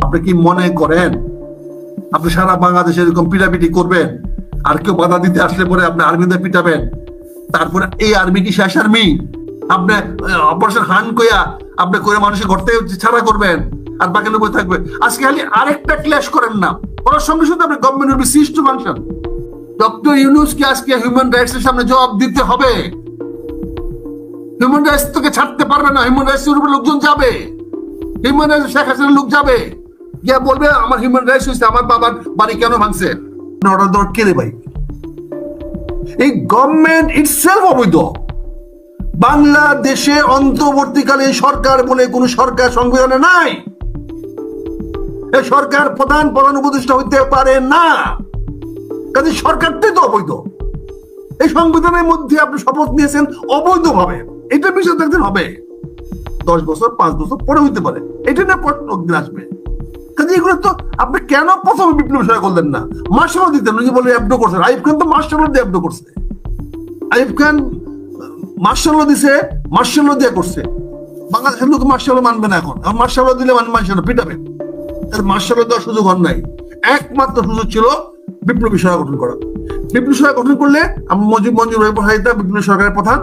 আপনি কি মনে করেন আপনি সারা বাংলাদেশে এরকম পিটাপিটি করবেন আর কেউ বাধা দিতে আসলে পরে আপনি আর্মিদের পিটাবেন? তারপরে এই আর্মি কি শেষ আর্মি? আপনি অপারেশন হান কইয়া আপনি করে মানুষের ঘর থেকে ছাড়া করবেন আর বাকি লোক থাকবে? আজকে খালি আরেকটা ক্ল্যাশ করেন না, ওনার সঙ্গে সাথে আপনি government will be cease to function. Doctor ইউনূসকে আজকে হিউম্যান রাইটস এর সামনে জবাব দিতে হবে। হিউম্যান রাইটস তোকে ছাড়তে পারবে না। হিউম্যান রাইটস এর উপর লোকজন যাবে, হিউম্যান রাইটস শেখ হাসিনার লোক যাবে, গিয়ে বলবে আমার হিউম্যান রাইটস হয়েছে, আমার বাবার বাড়ি কেন ভাঙছে? অর্ডার দেওয়ার কে রে ভাই? এই গভর্নমেন্ট ইটসেলফ অবৈধ। বাংলাদেশে অন্তর্বর্তীকালীন সরকার বলে কোন সরকার সংবিধানে নাই। এই সরকার প্রধান উপদেষ্টা হইতে পারে না, কাজে সরকারটাই তো অবৈধ। এই সংবিধানের মধ্যে আপনি শপথ নিয়েছেন অবৈধভাবে, এটা বিষয় একদিন হবে, 10 বছর 5 বছর পরে হইতে পারে, এটা না প্রশ্ন একদিন আসবে। কাজে এগুলো তো আপনি কেন প্রথমে বিপ্লব বিষয় করলেন না? মার্শাল দিতেন, উনি বলে অ্যাবডো করছেন। আইয়ুব খান তো মার্শাল দিয়ে অ্যাবডো করছে। আইয়ুব খান মার্শাল দিছে, মার্শাল দিয়ে করছে। বাংলাদেশের লোক মার্শাল মানবে না এখন, মার্শাল দিলে মানুষ পিটাবে। মার্শাল দেওয়ার সুযোগ হন নাই, একমাত্র সুযোগ ছিল বিপ্লবী সরকার গঠন করা। বিপ্লবী সরকার গঠন করলে মঞ্জুর ভাই পঠাইতা বিপ্লবী সরকারের প্রধান,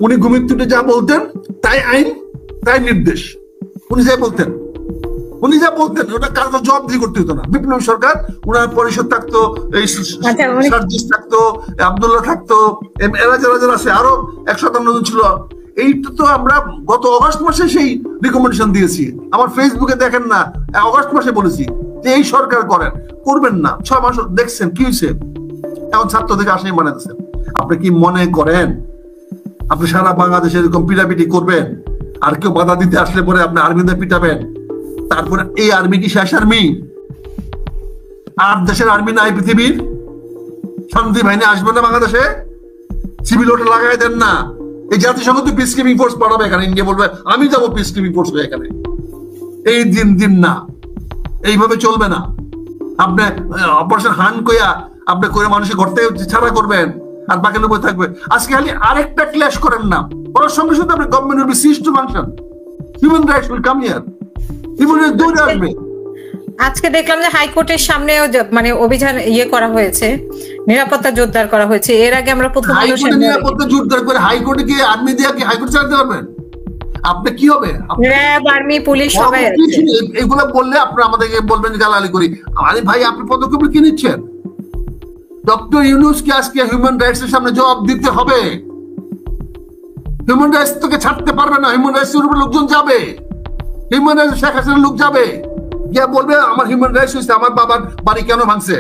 উনি ঘুমিয়ে যা বলতেন তাই আইন, তাই নির্দেশ। উনি যা বলতেন ওটা কাজ জবাবদিহি করতে হতো না। বিপ্লবী সরকার, উনার পরিষদ থাকতো, এই সার্জিস থাকতো, আব্দুল্লাহ থাকতো, এরা যারা আছে আরো 157 জন ছিল। এইটা তো আমরা গত অগস্ট মাসে সেই রিকমেন্ডেশন দিয়েছি। আমার ফেসবুকে দেখেন না, অগস্ট মাসে বলেছি যে এই সরকার করবেন না। 6 মাস দেখছেন কি হয়েছে? এখন ছাত্র থেকে আসেনি বানাতেছেন। আপনি কি মনে করেন আপনি সারা বাংলাদেশে এরকম পিটাপিটি করবেন আর কেউ বাধা দিতে আসলে পরে আপনি আর্মিদের পিটাবেন? তারপরে এই আর্মি কি শেষ আর্মি? আর দেশের আর্মি নাই পৃথিবীর? শান্তি বাহিনী আসবে না বাংলাদেশে? সিভিল ওটা লাগাই দেন না। এই জাতিসংঘ তো পিস কিপিং ফোর্স পাঠাবে এখানে, ইন্ডিয়া বলবে আমি যাবো পিস কিপিং ফোর্স হয়ে এখানে। এই দিন না, এইভাবে চলবে না। আপনি অপারেশন হান কইয়া আপনি করে মানুষের ঘর থেকে ছাড়া করবেন আর বাকি লোক থাকবে। আজকে খালি আরেকটা ক্ল্যাশ করেন না, ওনার সঙ্গে সাথে আপনি government will be cease to function. Human rights will come here. দৌড়ে আসবে। আজকে দেখলাম যে হাইকোর্টের সামনেও মানে অভিযান করা হয়েছে, নিরাপত্তা জোরদার করা হয়েছে। এর আগে আমরা প্রথম নিরাপত্তা জোরদার করে হাইকোর্টে গিয়ে আর্মি দিয়ে কি হাইকোর্ট চালাতে পারবেন? আপনি কি হবে? র্যাব, আর্মি, পুলিশ সবাই এগুলো বললে আপনি আমাদেরকে বলবেন গালাগালি করি। আরে ভাই, আপনি পদক্ষেপ কি নিচ্ছেন? ডক্টর ইউনূসকে আজকে হিউম্যান রাইটস এর সামনে জবাব দিতে হবে। হিউম্যান রাইটস তোকে ছাড়তে পারবে না। হিউম্যান রাইটস এর উপর লোকজন যাবে, হিউম্যান রাইটস শেখ হাসিনার লোক যাবে, গিয়ে বলবে আমার হিউম্যান রাইটস হয়েছে, আমার বাবার বাড়ি কেন ভাঙছে?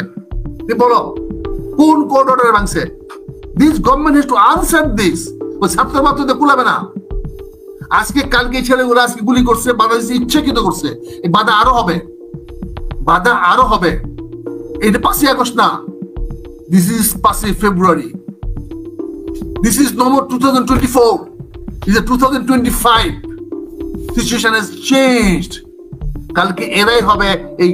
বলো কোন কোর্ট অর্ডারে ভাঙছে? This government has to answer this. ওই ছাত্র বাচ্চাদের কুলাবে না। আজকে কালকে ছেলেগুলো আজকে গুলি করছে, বাধা দিচ্ছে, ইচ্ছাকৃত করছে। এই বাধা আরো হবে, বাধা আরো হবে। এটা 5ই আগস্ট না, দিস ইজ 5ই February. This is no more 2024, this is 2025। Situation has changed. কালকে এরাই হবে এই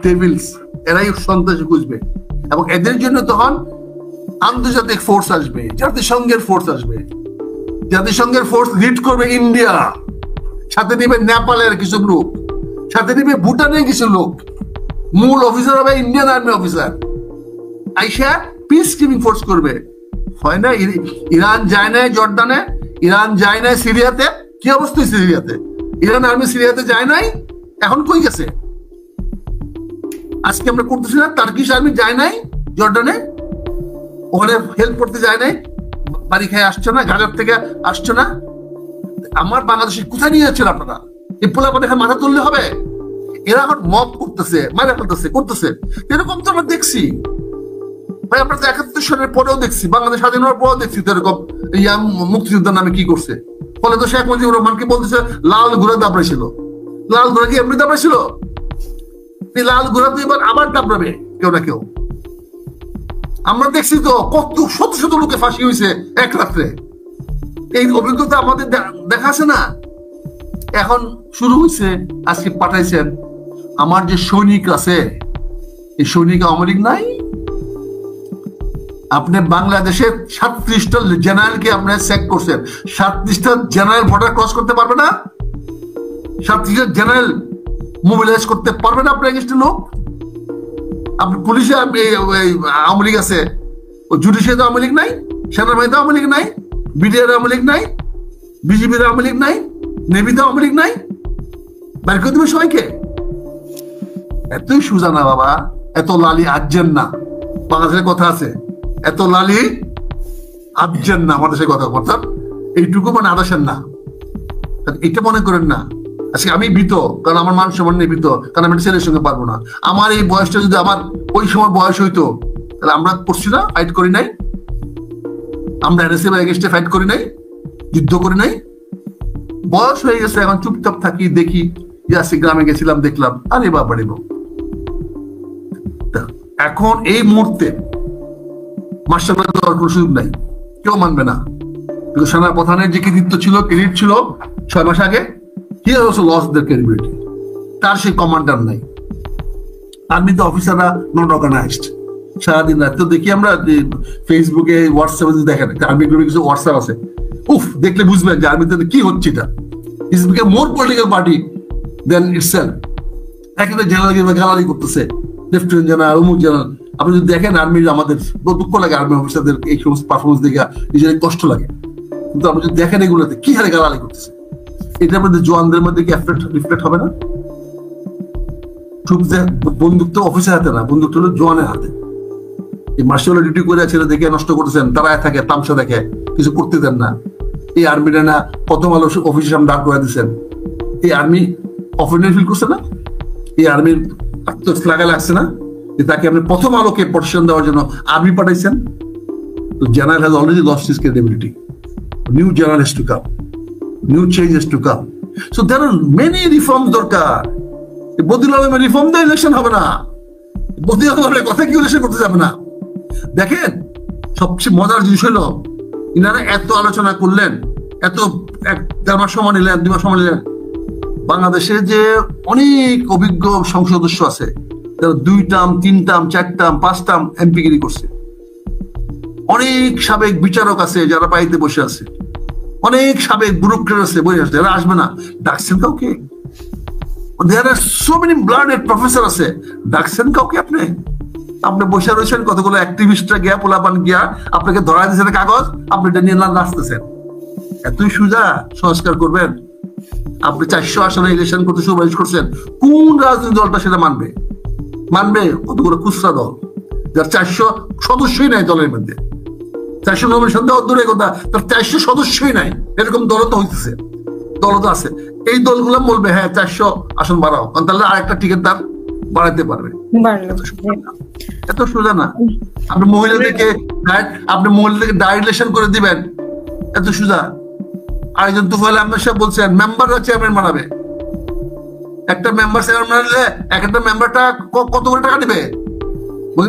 ডেভিলস, এরাই সন্ত্রাসী খুঁজবে, এবং এদের জন্য তখন আন্তর্জাতিক ফোর্স আসবে, জাতিসংঘের ফোর্স আসবে। জাতিসংঘের ফোর্স লিড করবে ইন্ডিয়া, সাথে নিবে নেপালের কিছু লোক, সাথে নিবে ভুটানের কিছু লোক। মূল অফিসার হবে ইন্ডিয়ান আর্মি অফিসার। আইসা পিস কিপিং ফোর্স করবে। হয় না? ইরান যায় না জর্ডানে, ইরান যায় না সিরিয়াতে। কি অবস্থা সিরিয়াতে? ইরান আর্মি সিরিয়াতে যায় নাই, এখন কই গেছে? আজকে আমরা করতেছি না, টার্কিশ আর্মি যায় নাই জর্ডানে, ওখানে হেল্প করতে যায় নাই, বাড়ি খেয়ে আসছে না, গাজার থেকে আসছে না। আমার বাংলাদেশে কোথায় নিয়ে যাচ্ছেন আপনারা? এই পোলাপা দেখে মাথা তুললে হবে? এরা এখন মব করতেছে, মারা ফেলতেছে, করতেছে। এরকম তো আমরা দেখছি ভাই, আমরা তো 71 সালের পরেও দেখছি, বাংলাদেশ স্বাধীন হওয়ার পরেও দেখছি তো এরকম মুক্তিযোদ্ধার নামে কি করছে। ফলে তো শেখ মুজিবুর রহমানকে বলতেছে লাল ঘোড়া দাবড়াইছিল। লাল ঘোড়া কি এমনি দাবড়াইছিল? লাল ঘোড়া তো এবার আবার দাবড়াবে কেউ না কেউ। আমরা দেখছি তো কত শত শত লোকে ফাঁসি হয়েছে এক রাত্রে। এই অভিজ্ঞতা আমাদের দেখা আছে না? এখন শুরু হয়েছে। আজকে পাঠাইছেন আমার যে সৈনিক আছে, এই সৈনিক আওয়ামী লীগ নাই। আপনি বাংলাদেশের 37টা জেনারেলকে আপনি চেক করছেন, 37টা জেনারেল বর্ডার ক্রস করতে পারবে না। 37টা জেনারেল মোবিলাইজ করতে পারবেন আপনার এগেইনস্টে লোক? আপনি পুলিশে আওয়ামী লীগ আছে, ও জুডিশিয়ারিতে আওয়ামী লীগ নাই, সেনাবাহিনীতে আওয়ামী লীগ নাই, বিডিআর আওয়ামী লীগ নাই, বিজিবির আওয়ামী লীগ নাই, নেভিতে আওয়ামী লীগ নাই, বের করে দেবে সবাইকে। এতই সুজা না বাবা, এত লালি আজেন না। বাংলাদেশের কথা আছে, এত লালি আজেন না, আমাদের সে কথা অর্থাৎ এইটুকু মানে আদাসেন না। এটা মনে করেন না আজকে আমি ভীত, কারণ আমার মান সম্মান নিয়ে ভীত, কারণ আমি ছেলের সঙ্গে পারবো না। আমার এই বয়সটা যদি আমার ওই সময় বয়স হইতো, তাহলে আমরা করছি না, ফাইট করি নাই, আমরা এনএসএ এগেইনস্টে ফাইট করি নাই, যুদ্ধ করি নাই। বয়স হয়ে গেছে, এখন চুপচাপ থাকি, দেখি, ইয়াসি গ্রামে গেছিলাম, দেখলাম, আরে বাবা রে বাবা। এখন এই মুহূর্তে মাস্টার দেওয়ার কোনো সুযোগ নাই, কেউ মানবে না। কিন্তু সেনা প্রধানের যে কৃতিত্ব ছিল, ক্রেডিট ছিল 6 মাস আগে, he has also lost their credibility. তার সেই কমান্ডার নাই। আর্মিতে অফিসাররা নট অর্গানাইজড, সারাদিন রাত তো দেখি আমরা ফেসবুকে, হোয়াটসঅ্যাপে যদি দেখেন, আর্মি গ্রুপে কিছু হোয়াটসঅ্যাপ আছে, উফ, দেখলে বুঝবেন যে আর্মিতে কি হচ্ছে। এটা is become more political party then itself. একটা জেনারেল গালারি করতেছে, লেফটেন্যান্ট জেনারেল, অমুক জেনারেল। আপনি যদি দেখেন আর্মির, আমাদের দুঃখ লাগে আর্মি অফিসারদের এই সমস্ত পারফরমেন্স দেখে, নিজের কষ্ট লাগে। কিন্তু আপনি যদি দেখেন এগুলোতে কি হারে গালারি করতেছে, এটার মধ্যে জওয়ানদের মধ্যে কি রিফ্লেক্ট হবে না? বন্দুক তো অফিসের হাতে না, বন্দুকটা হলো জওয়ানের হাতে। এই মার্শাল ডিউটি করে ছেলে দেখে নষ্ট করতেছেন, তারা থাকে তামসা দেখে, কিছু করতে দেন না। এই আর্মিটা না প্রথম আলো অফিসের সামনে দাঁড় করে দিচ্ছেন। এই আর্মি অফেন্ডেড ফিল করছে না? এই আর্মির আত্মশ্লাঘা লাগছে না যে তাকে আপনি প্রথম আলোকে প্রোটেকশন দেওয়ার জন্য আর্মি পাঠাইছেন? তো general has already lost his credibility. New general has to come, new change has to come. So there are many reforms দরকার। বদিউল আলমে রিফর্ম দিয়ে ইলেকশন হবে না, বদিউল আলমের কথা কি ইলেকশন করতে যাবে না। দেখেন, সবচেয়ে মজার জিনিস হলো, ইনারা এত আলোচনা করলেন, এত 1-1.5 মাস সময় নিলেন, 2 মাস সময় নিলেন। বাংলাদেশে যে অনেক অভিজ্ঞ সংসদ সদস্য আছে, যারা 2 টার্ম, 3 টার্ম, 4 টার্ম, 5 টার্ম এমপিগিরি করছে। অনেক সাবেক বিচারক আছে যারা বাড়িতে বসে আছে, অনেক সাবেক ব্যুরোক্রেট আছে বসে আছে, যারা আসবে না। ডাকছেন কাউকে? There are so many blooded professor আছে, ডাকছেন কাউকে? আপনি বসে রয়েছেন, কতগুলো অ্যাক্টিভিস্টরা গিয়া, পোলাপান গিয়া আপনাকে ধরা দিয়েছেন কাগজ, আপনি এটা নিয়ে নাচতেছেন। এতই সোজা সংস্কার করবেন? আপনি 400 আসনে ইলেকশন করতে সুপারিশ করছেন, কোন রাজনৈতিক দলটা সেটা মানবে? কতগুলো খুচরা দল, যার 400 সদস্যই নাই দলের মধ্যে। 400 নমিনেশন দেওয়ার দূরের কথা, তার 400 সদস্যই নাই। এরকম দল তো হইতেছে, দল তো আছে। এই দলগুলো বলবে হ্যাঁ 400 আসন বাড়াও, কারণ তাহলে আরেকটা টিকিট দাম বাড়াইতে পারবে। এত সোজা না। আপনি মহিলাদেরকে ডাইরেক্ট ইলেকশন করে দিবেন, এত সোজা। আরেকজন তুফাইল আহমেদ সাহেব বলছেন মেম্বাররা চেয়ারম্যান বানাবে। একটা মেম্বার চেয়ারম্যান বানালে একটা মেম্বারটা কত করে টাকা দিবে?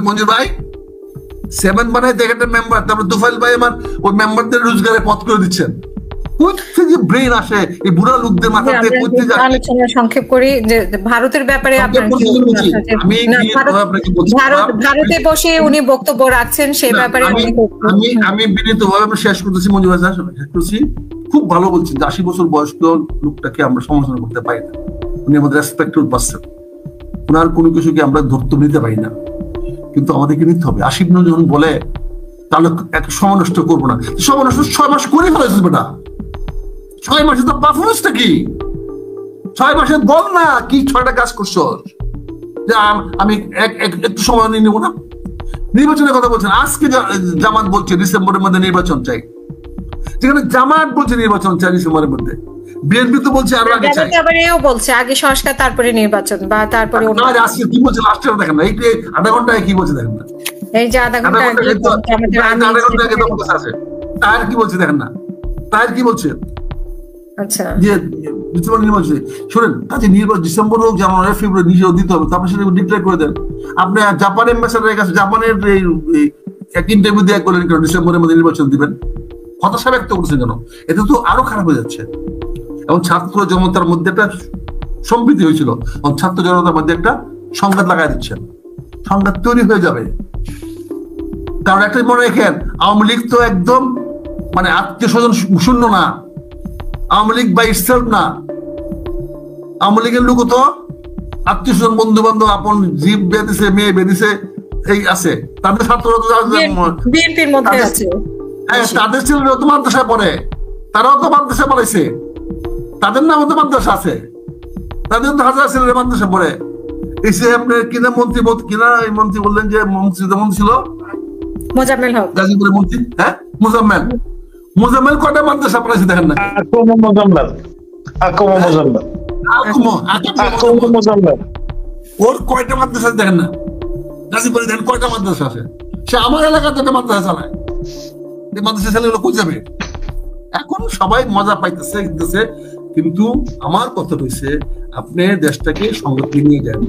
মঞ্জুর ভাই, 7 বানাইতে একটা মেম্বার, তারপরে তুফাইল ভাই আমার ওই মেম্বারদের রোজগারে পথ করে দিচ্ছেন। ব্রেন আসে এই বুড়া লোকদের মাথাতে। আলোচনা সংক্ষেপ করি যে ভারতের ব্যাপারে ভারতে বসে উনি বক্তব্য রাখছেন, সেই ব্যাপারে আমি বিনীতভাবে শেষ করতেছি। মঞ্জুর ভাই শেষ করছি, খুব ভালো বলছেন যে 80 বছর বয়স্ক লোকটাকে আমরা সমালোচনা করতে পারি না। উনি আমাদের রেসপেক্টেড পারছেন, ওনার কোনো কিছুকে আমরা ধরতে নিতে পারি না, কিন্তু আমাদেরকে নিতে হবে। আশিফ নজরুল যখন বলে তাহলে এক সময় নষ্ট করবো না, সময় নষ্ট 6 মাস করে ফেলেছে বেটা। 6 মাসে তো পারফরমেন্সটা কি? 6 মাসে বল না কি 6টা কাজ করছো, যে আমি একটু সময় নিয়ে নেবো না। নির্বাচনের কথা বলছেন, আজকে জামাত বলছে ডিসেম্বরের মধ্যে নির্বাচন চাই, যেখানে জামাত বলছে নির্বাচন চাই ডিসেম্বরের মধ্যে, বিএনপি তো বলছে আরো আগে চাই, এও বলছে আগে সংস্কার তারপরে নির্বাচন, বা তারপরে আজকে কি বলছে লাস্টে দেখেন না, এই আধা ঘন্টায় কি বলছে দেখেন না, এই যে আধা ঘন্টা আগে আছে তার কি বলছে দেখেন না, তার কি বলছে। আচ্ছা, যে নির্বাচন শোনেন, কাজে নির্বাচন ডিসেম্বর হোক, জানুয়ারি ফেব্রুয়ারি নিজেও দিতে হবে, তারপরে সেটা ডিক্লেয়ার করে দেন। আপনি জাপান অ্যাম্বাসেডারের কাছে জাপানের এক ইন্টারভিউ দিয়ে করলেন কেন ডিসেম্বরের মধ্যে নির্বাচন দিবেন? হতাশা ব্যক্ত করছেন কেন? এতে তো আরো খারাপ হয়ে যাচ্ছে। এবং ছাত্র জনতার মধ্যে একটা সম্প্রীতি হয়েছিল, এবং ছাত্র জনতার মধ্যে একটা সংঘাত লাগাই দিচ্ছেন, সংঘাত তৈরি হয়ে যাবে। কারণ একটা মনে রেখেন, আওয়ামী লীগ তো একদম মানে আত্মীয় স্বজন শূন্য না, আওয়ামী লীগ বাই ইটসেলফ না। আওয়ামী লীগের লোক তো আত্মীয় স্বজন বন্ধু বান্ধব আপন জীব বেঁধেছে মেয়ে বেঁধেছে এই আছে, তাদের ছাত্ররা তো বিএনপির মধ্যে আছে। হ্যাঁ, তাদের ছেলেরা তো মাদ্রাসায় পড়ে, তারাও তো মাদ্রাসা পড়াইছে, তাদের নামও তো মাদ্রাসা আছে, তাদের তো হাজার ছেলেরা মাদ্রাসা পড়ে। এসে আপনার কিনা মন্ত্রী কিনা এই মন্ত্রী বললেন যে মন্ত্রী ছিল মোজাম্মেল হক, গাজীপুরের মন্ত্রী, হ্যাঁ মুজাম্মেল কয়টা মাদ্রাসা পড়াইছে দেখেন না? ওর কয়টা মাদ্রাসা দেখেন না? গাজীপুরে দেখেন কয়টা মাদ্রাসা আছে? সে আমার এলাকাতে একটা মাদ্রাসা চালায়, এই মাদ্রাসা ছেলেগুলো কই যাবে? এখন সবাই মজা পাইতেছে কিন্তু আমার কথা হইছে আপনি দেশটাকে সঙ্গে নিয়ে যান।